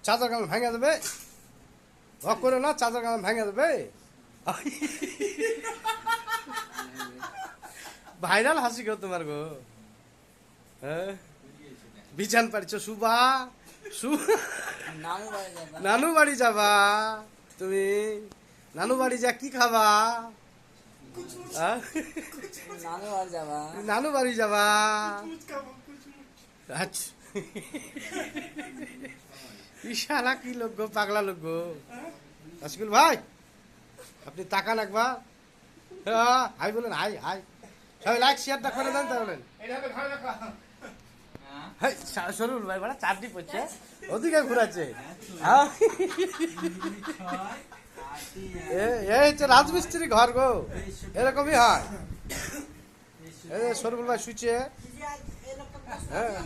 চাদর গান ভেঙে দেবে, ভক করে না, চাদর গান ভেঙে দেবে। ভাইরাল হাসি গো তোমার গো। হ্যাঁ, বিছান পাড়ছ শুবা, নানু বাড়ি যাবা তুমি, নানু বাড়ি যা কি খাবা? নানু বাড়ি যাবা। আচ্ছা, ইশারা কি লোক গো, পাগলা লোক গো। আশিকুল ভাই, আপনি তাকান একবার। হাই বলেন, হাই হাই। সবাই লাইক শেয়ারটা করে দেন তাহলে। সরুন ভাই, বড় চারটি পড়ছে, ওদিকে ঘুরাচ্ছে। এই হচ্ছে রাজমিস্ত্রি ঘর গো, এরকমই হয়। এই সরুল ভাই শুচ্ছে। হ্যাঁ।